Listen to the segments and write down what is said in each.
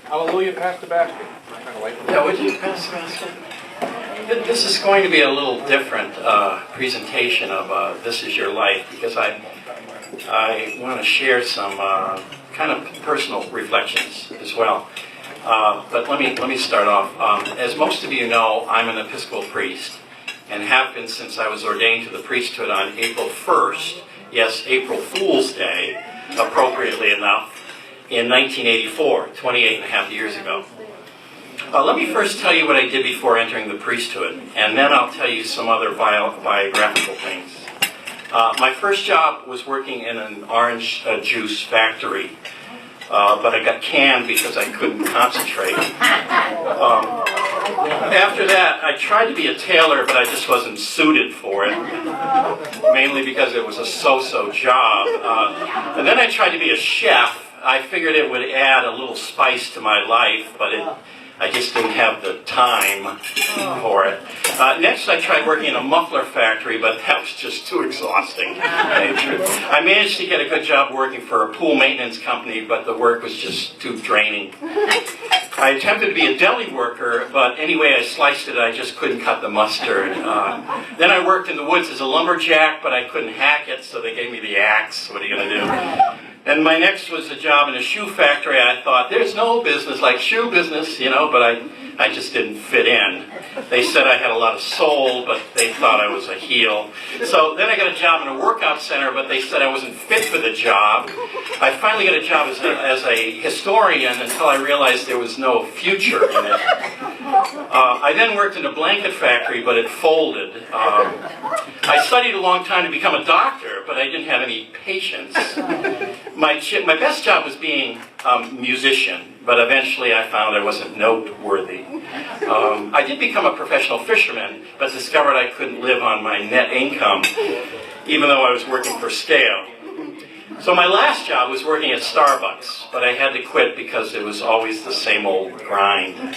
Hallelujah, pass the basket. Yeah, would you pass the basket? This is going to be a little different presentation of This Is Your Life, because I want to share some kind of personal reflections as well. But let me start off. As most of you know, I'm an Episcopal priest and have been since I was ordained to the priesthood on April 1st, yes, April Fool's Day, appropriately enough, in 1984, 28 and a half years ago. Let me first tell you what I did before entering the priesthood, and then I'll tell you some other biographical things. My first job was working in an orange juice factory, but I got canned because I couldn't concentrate. After that, I tried to be a tailor, but I just wasn't suited for it, mainly because it was a so-so job. And then I tried to be a chef. I figured it would add a little spice to my life, but I just didn't have the time for it. Next, I tried working in a muffler factory, but that was just too exhausting. I managed to get a good job working for a pool maintenance company, but the work was just too draining. I attempted to be a deli worker, but any way I sliced it, I just couldn't cut the mustard. Then I worked in the woods as a lumberjack, but I couldn't hack it, so they gave me the axe. What are you going to do? And my next was a job in a shoe factory. I thought, there's no business like shoe business, but I just didn't fit in. They said I had a lot of soul, but they thought I was a heel. So then I got a job in a workout center, but they said I wasn't fit for the job. I finally got a job as a historian until I realized there was no future in it. I then worked in a blanket factory, but it folded. I studied a long time to become a doctor, but I didn't have any patience. My best job was being a musician, but eventually I found I wasn't noteworthy. I did become a professional fisherman, but discovered I couldn't live on my net income, even though I was working for scale. So my last job was working at Starbucks, but I had to quit because it was always the same old grind.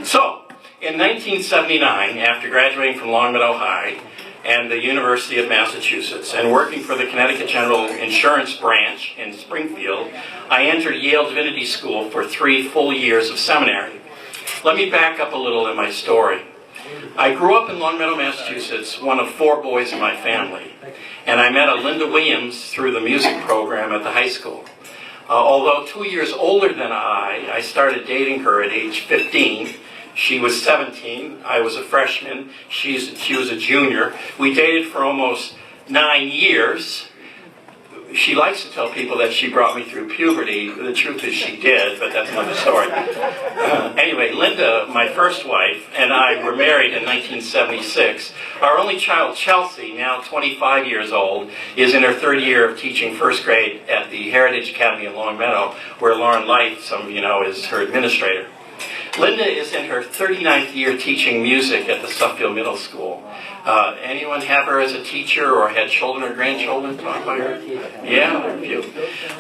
So, in 1979, after graduating from Longmeadow High and the University of Massachusetts and working for the Connecticut General Insurance Branch in Springfield, I entered Yale Divinity School for 3 full years of seminary. Let me back up a little in my story. I grew up in Longmeadow, Massachusetts, one of 4 boys in my family, and I met a Linda Williams through the music program at the high school. Although 2 years older than I started dating her at age 15. She was 17, I was a freshman, she was a junior. We dated for almost 9 years. She likes to tell people that she brought me through puberty. The truth is she did, but that's another story. Anyway, Linda, my first wife, and I were married in 1976. Our only child, Chelsea, now 25 years old, is in her 3rd year of teaching 1st grade at the Heritage Academy in Longmeadow, where Lauren Light, some of you know, is her administrator. Linda is in her 39th year teaching music at the Suffield Middle School. Anyone have her as a teacher or had children or grandchildren taught by her? Yeah, a few.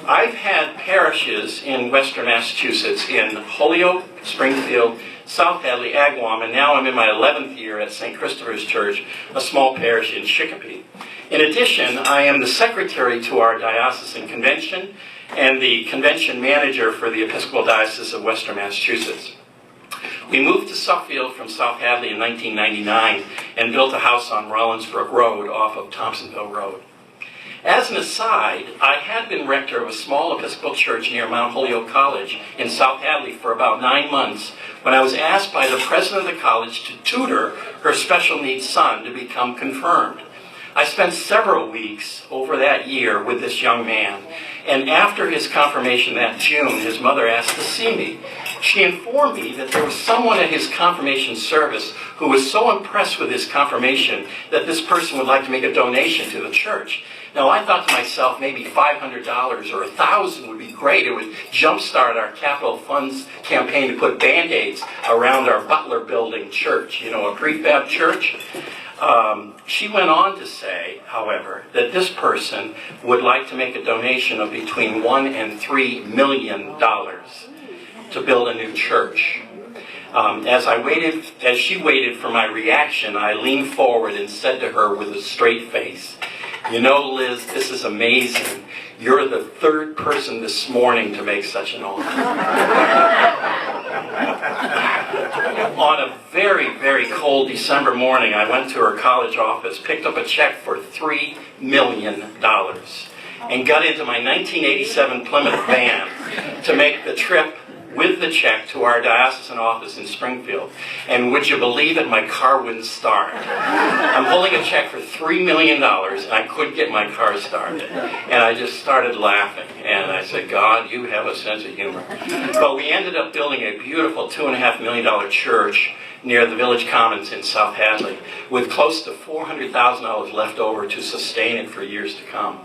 I've had parishes in Western Massachusetts in Holyoke, Springfield, South Hadley, Agawam, and now I'm in my 11th year at St. Christopher's Church, a small parish in Chicopee. In addition, I am the secretary to our diocesan convention and the convention manager for the Episcopal Diocese of Western Massachusetts. We moved to Suffield from South Hadley in 1999 and built a house on Rollinsbrook Road off of Thompsonville Road. As an aside, I had been rector of a small Episcopal church near Mount Holyoke College in South Hadley for about 9 months when I was asked by the president of the college to tutor her special needs son to become confirmed. I spent several weeks over that year with this young man, and after his confirmation that June, his mother asked to see me. She informed me that there was someone at his confirmation service who was so impressed with his confirmation that this person would like to make a donation to the church. Now, I thought to myself, maybe $500 or $1,000 would be great. It would jumpstart our capital funds campaign to put Band-Aids around our Butler Building church, a prefab church. She went on to say, however, that this person would like to make a donation of between $1 and $3 million to build a new church. As she waited for my reaction, I leaned forward and said to her with a straight face, You know, Liz, this is amazing. You're the third person this morning to make such an offer. On a very, very cold December morning, I went to her college office, picked up a check for $3 million, and got into my 1987 Plymouth van to make the trip with the check to our diocesan office in Springfield. And would you believe it, my car wouldn't start. I'm holding a check for $3 million, and I couldn't get my car started. And I just started laughing. And I said, God, you have a sense of humor. But we ended up building a beautiful $2.5 million church near the Village Commons in South Hadley, with close to $400,000 left over to sustain it for years to come.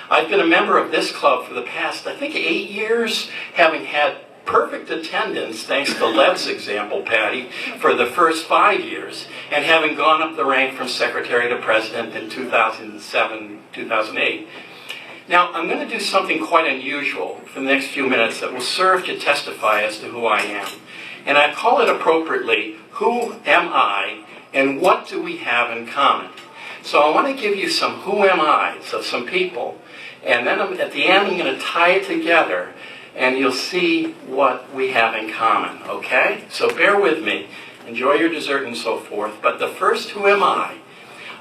I've been a member of this club for the past, I think, 8 years, having had perfect attendance, thanks to Lev's example, Patty, for the first 5 years, and having gone up the rank from secretary to president in 2007, 2008. Now, I'm going to do something quite unusual for the next few minutes that will serve to testify as to who I am. And I call it appropriately, Who Am I, and What Do We Have in Common? So I want to give you some who am I's of some people, and then at the end I'm going to tie it together, and you'll see what we have in common, okay? So bear with me, enjoy your dessert and so forth, but the first who am I?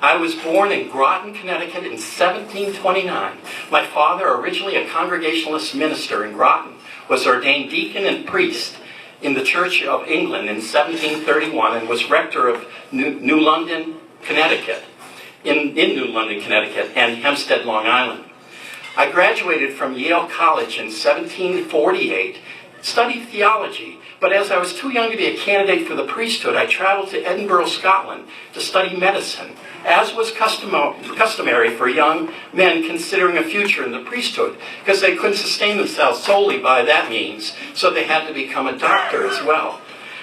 I was born in Groton, Connecticut in 1729. My father, originally a Congregationalist minister in Groton, was ordained deacon and priest in the Church of England in 1731 and was rector of New London, Connecticut, in New London, Connecticut, and Hempstead, Long Island. I graduated from Yale College in 1748, studied theology, but as I was too young to be a candidate for the priesthood, I traveled to Edinburgh, Scotland to study medicine, as was customary for young men considering a future in the priesthood, because they couldn't sustain themselves solely by that means, so they had to become a doctor as well.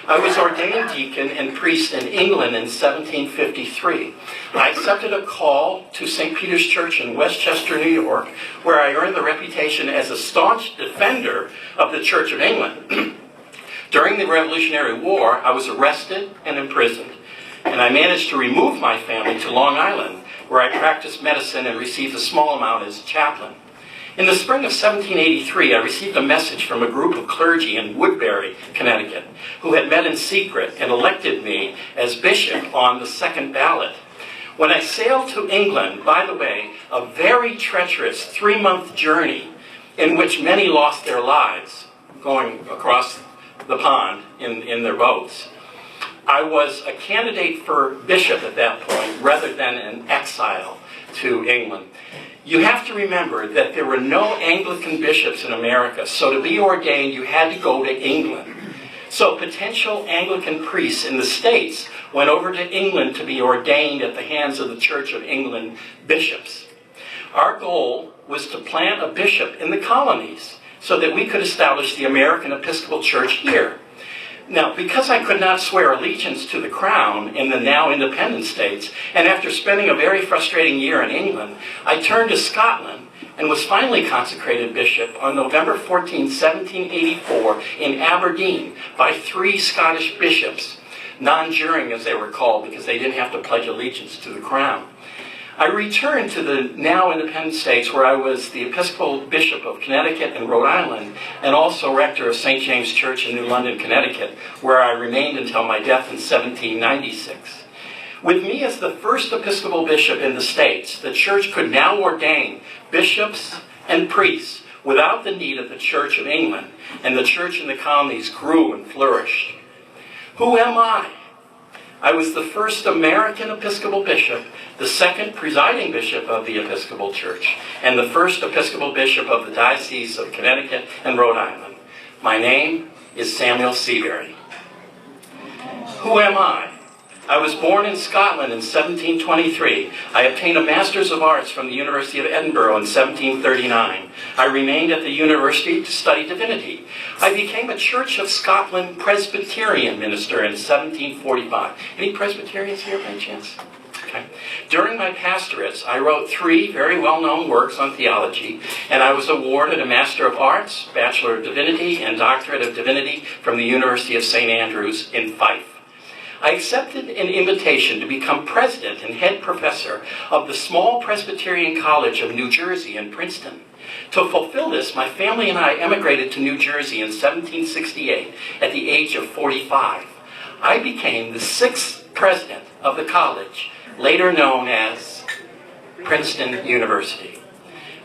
I was ordained deacon and priest in England in 1753. I accepted a call to St. Peter's Church in Westchester, New York, where I earned the reputation as a staunch defender of the Church of England. During the Revolutionary War, I was arrested and imprisoned, and I managed to remove my family to Long Island, where I practiced medicine and received a small amount as chaplain. In the spring of 1783, I received a message from a group of clergy in Woodbury, Connecticut, who had met in secret and elected me as bishop on the second ballot. When I sailed to England, by the way, a very treacherous 3-month journey in which many lost their lives going across the pond in their boats, I was a candidate for bishop at that point rather than an exile to England. You have to remember that there were no Anglican bishops in America, so to be ordained you had to go to England. So potential Anglican priests in the States went over to England to be ordained at the hands of the Church of England bishops. Our goal was to plant a bishop in the colonies so that we could establish the American Episcopal Church here. Now, because I could not swear allegiance to the crown in the now independent states, and after spending a very frustrating year in England, I turned to Scotland and was finally consecrated bishop on November 14, 1784 in Aberdeen by 3 Scottish bishops, non-juring as they were called because they didn't have to pledge allegiance to the crown. I returned to the now independent states where I was the Episcopal Bishop of Connecticut and Rhode Island, and also rector of St. James Church in New London, Connecticut, where I remained until my death in 1796. With me as the first Episcopal bishop in the states, the church could now ordain bishops and priests without the need of the Church of England, and the church in the colonies grew and flourished. Who am I? I was the first American Episcopal bishop, the second presiding bishop of the Episcopal Church, and the first Episcopal bishop of the Diocese of Connecticut and Rhode Island. My name is Samuel Seabury. Who am I? I was born in Scotland in 1723. I obtained a Master's of Arts from the University of Edinburgh in 1739. I remained at the university to study divinity. I became a Church of Scotland Presbyterian minister in 1745. Any Presbyterians here by any chance? Okay. During my pastorates, I wrote 3 very well-known works on theology, and I was awarded a Master of Arts, Bachelor of Divinity, and Doctorate of Divinity from the University of St. Andrews in Fife. I accepted an invitation to become president and head professor of the small Presbyterian College of New Jersey in Princeton. To fulfill this, my family and I emigrated to New Jersey in 1768 at the age of 45. I became the 6th president of the college, later known as Princeton University.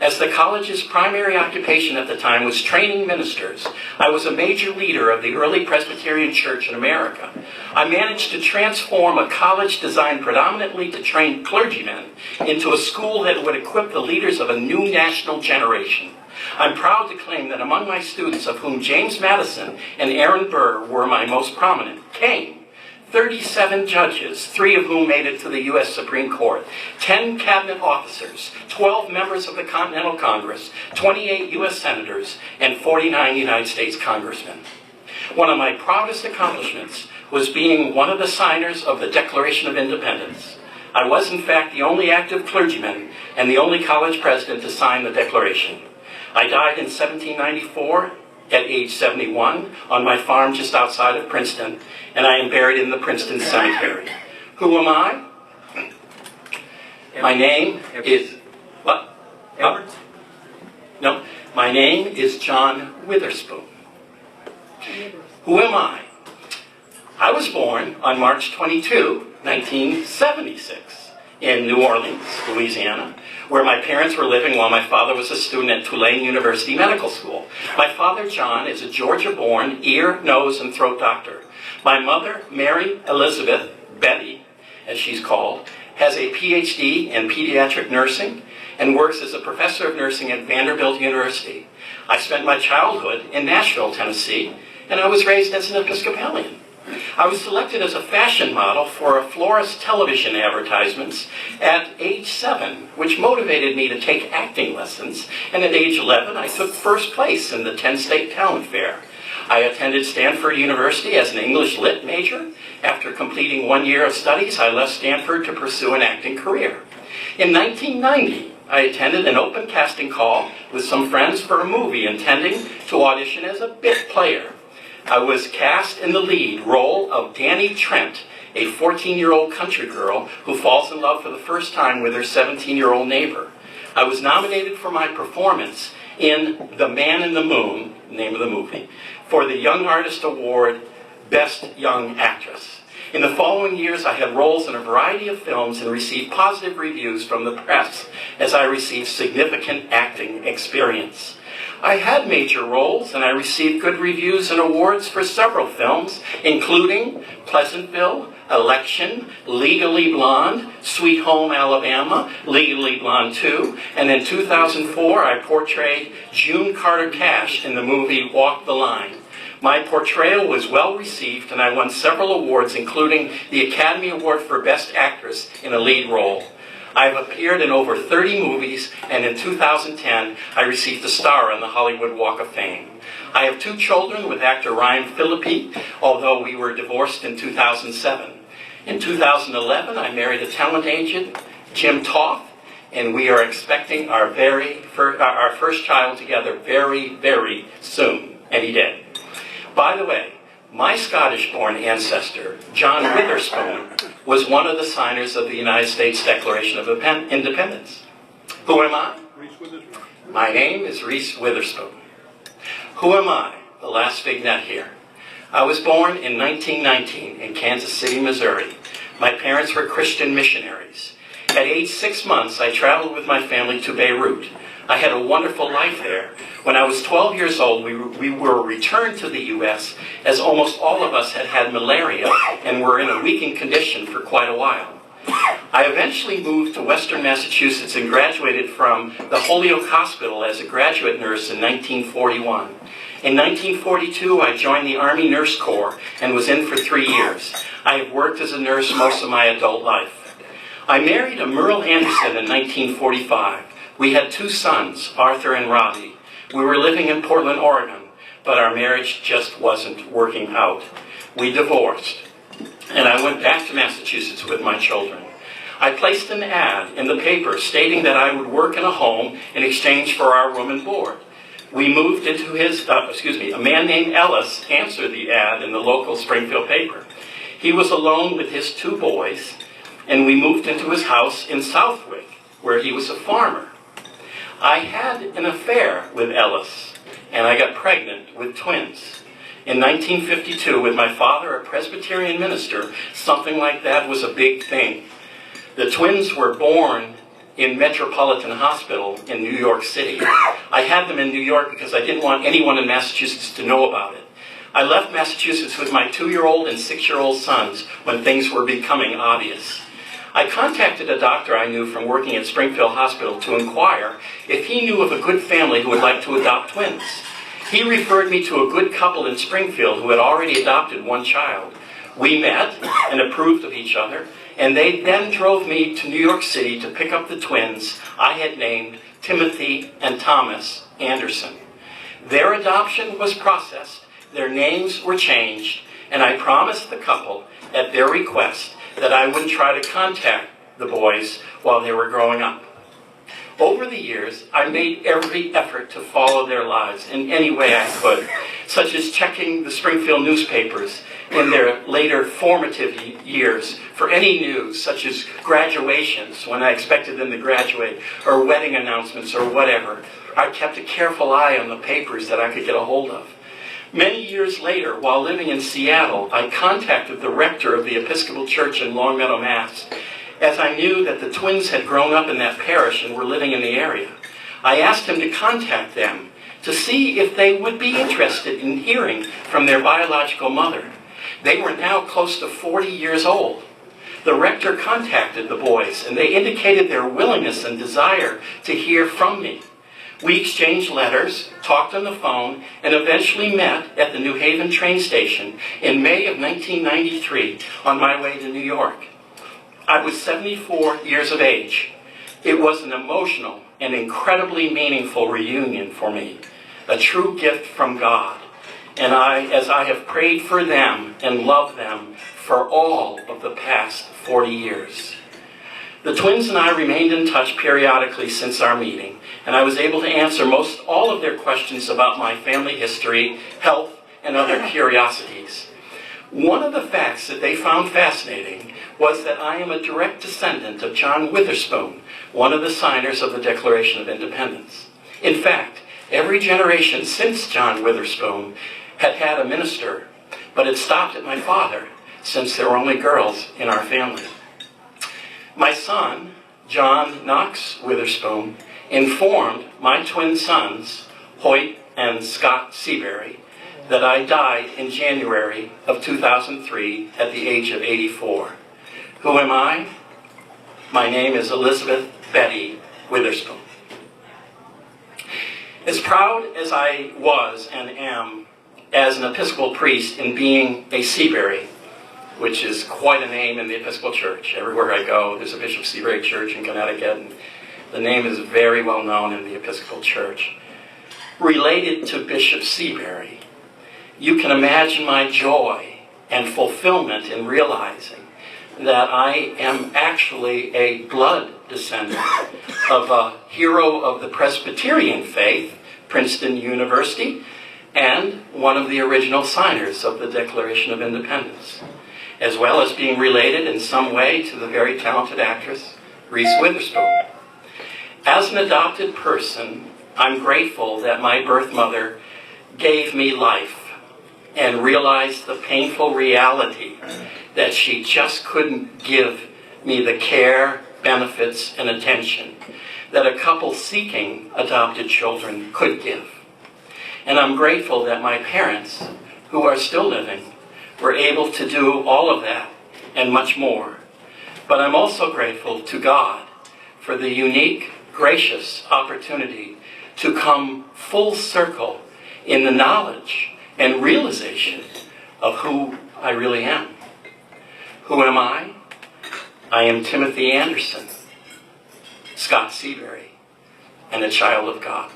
As the college's primary occupation at the time was training ministers, I was a major leader of the early Presbyterian Church in America. I managed to transform a college designed predominantly to train clergymen into a school that would equip the leaders of a new national generation. I'm proud to claim that among my students, of whom James Madison and Aaron Burr were my most prominent, came 37 judges, 3 of whom made it to the U.S. Supreme Court, 10 cabinet officers, 12 members of the Continental Congress, 28 U.S. senators, and 49 United States congressmen. One of my proudest accomplishments was being one of the signers of the Declaration of Independence. I was, in fact, the only active clergyman and the only college president to sign the Declaration. I died in 1794 at age 71 on my farm just outside of Princeton, and I am buried in the Princeton Cemetery. Who am I? My name is... What? No, my name is John Witherspoon. Who am I? I was born on March 22, 1976, in New Orleans, Louisiana, where my parents were living while my father was a student at Tulane University Medical School. My father, John, is a Georgia-born ear, nose, and throat doctor. My mother, Mary Elizabeth, Betty, as she's called, has a PhD in pediatric nursing and works as a professor of nursing at Vanderbilt University. I spent my childhood in Nashville, Tennessee, and I was raised as an Episcopalian. I was selected as a fashion model for a florist television advertisements at age 7, which motivated me to take acting lessons, and at age 11 I took first place in the 10-state talent fair. I attended Stanford University as an English Lit major. After completing 1 year of studies, I left Stanford to pursue an acting career. In 1990, I attended an open casting call with some friends for a movie intending to audition as a bit player. I was cast in the lead role of Danny Trent, a 14-year-old country girl who falls in love for the first time with her 17-year-old neighbor. I was nominated for my performance in The Man in the Moon, name of the movie, for the Young Artist Award, Best Young Actress. In the following years, I had roles in a variety of films and received positive reviews from the press as I received significant acting experience. I had major roles, and I received good reviews and awards for several films, including Pleasantville, Election, Legally Blonde, Sweet Home Alabama, Legally Blonde 2, and in 2004 I portrayed June Carter Cash in the movie Walk the Line. My portrayal was well received, and I won several awards, including the Academy Award for Best Actress in a Lead Role. I have appeared in over 30 movies, and in 2010, I received a star on the Hollywood Walk of Fame. I have 2 children with actor Ryan Phillippe, although we were divorced in 2007. In 2011, I married a talent agent, Jim Toth, and we are expecting our first child together very, very soon, and he did. By the way, my Scottish-born ancestor, John Witherspoon, was one of the signers of the United States Declaration of Independence. Who am I? My name is Reese Witherspoon. Who am I? The last vignette here. I was born in 1919 in Kansas City, Missouri. My parents were Christian missionaries. At age 6 months, I traveled with my family to Beirut. I had a wonderful life there. When I was 12 years old, we were returned to the U.S. as almost all of us had had malaria and were in a weakened condition for quite a while. I eventually moved to Western Massachusetts and graduated from the Holyoke Hospital as a graduate nurse in 1941. In 1942, I joined the Army Nurse Corps and was in for 3 years. I have worked as a nurse most of my adult life. I married a Merle Anderson in 1945. We had 2 sons, Arthur and Robbie. We were living in Portland, Oregon, but our marriage just wasn't working out. We divorced, and I went back to Massachusetts with my children. I placed an ad in the paper stating that I would work in a home in exchange for our room and board. We moved into a man named Ellis answered the ad in the local Springfield paper. He was alone with his 2 boys, and we moved into his house in Southwick, where he was a farmer. I had an affair with Ellis, and I got pregnant with twins. In 1952, with my father, a Presbyterian minister, something like that was a big thing. The twins were born in Metropolitan Hospital in New York City. I had them in New York because I didn't want anyone in Massachusetts to know about it. I left Massachusetts with my 2-year-old and 6-year-old sons when things were becoming obvious. I contacted a doctor I knew from working at Springfield Hospital to inquire if he knew of a good family who would like to adopt twins. He referred me to a good couple in Springfield who had already adopted 1 child. We met and approved of each other, and they then drove me to New York City to pick up the twins I had named Timothy and Thomas Anderson. Their adoption was processed, their names were changed, and I promised the couple, at their request, that I wouldn't try to contact the boys while they were growing up. Over the years, I made every effort to follow their lives in any way I could, such as checking the Springfield newspapers in their later formative years for any news, such as graduations, when I expected them to graduate, or wedding announcements, or whatever. I kept a careful eye on the papers that I could get a hold of. Many years later, while living in Seattle, I contacted the rector of the Episcopal Church in Longmeadow, Mass., as I knew that the twins had grown up in that parish and were living in the area. I asked him to contact them to see if they would be interested in hearing from their biological mother. They were now close to 40 years old. The rector contacted the boys, and they indicated their willingness and desire to hear from me. We exchanged letters, talked on the phone, and eventually met at the New Haven train station in May of 1993 on my way to New York. I was 74 years of age. It was an emotional and incredibly meaningful reunion for me, a true gift from God. And as I have prayed for them and loved them for all of the past 40 years. The twins and I remained in touch periodically since our meeting, and I was able to answer most all of their questions about my family history, health, and other curiosities. One of the facts that they found fascinating was that I am a direct descendant of John Witherspoon, one of the signers of the Declaration of Independence. In fact, every generation since John Witherspoon had had a minister, but it stopped at my father, since there were only girls in our family. My son, John Knox Witherspoon, informed my twin sons, Hoyt and Scott Seabury, that I died in January of 2003 at the age of 84. Who am I? My name is Elizabeth Betty Witherspoon. As proud as I was and am as an Episcopal priest in being a Seabury, which is quite a name in the Episcopal Church. Everywhere I go, there's a Bishop Seabury Church in Connecticut, and the name is very well known in the Episcopal Church. Related to Bishop Seabury, you can imagine my joy and fulfillment in realizing that I am actually a blood descendant of a hero of the Presbyterian faith, Princeton University, and one of the original signers of the Declaration of Independence, as well as being related in some way to the very talented actress Reese Witherspoon. As an adopted person, I'm grateful that my birth mother gave me life and realized the painful reality that she just couldn't give me the care, benefits, and attention that a couple seeking adopted children could give. And I'm grateful that my parents, who are still living, were able to do all of that and much more. But I'm also grateful to God for the unique, gracious opportunity to come full circle in the knowledge and realization of who I really am. Who am I? I am Timothy Anderson, Scott Seabury, and a child of God.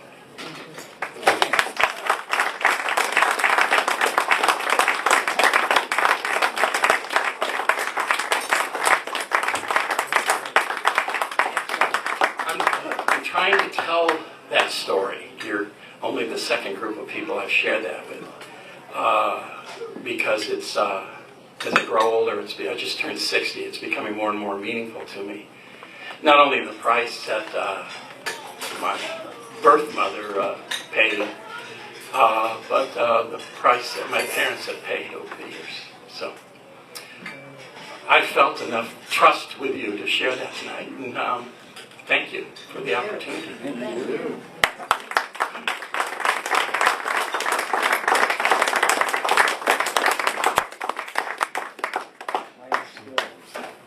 I'm trying to tell that story. You're only the second group of people I've shared that with, because it's as I grow older, I just turned 60, it's becoming more and more meaningful to me. Not only the price that my birth mother paid, but the price that my parents have paid over the years. So I felt enough trust with you to share that tonight, and thank you for the opportunity. Thank you.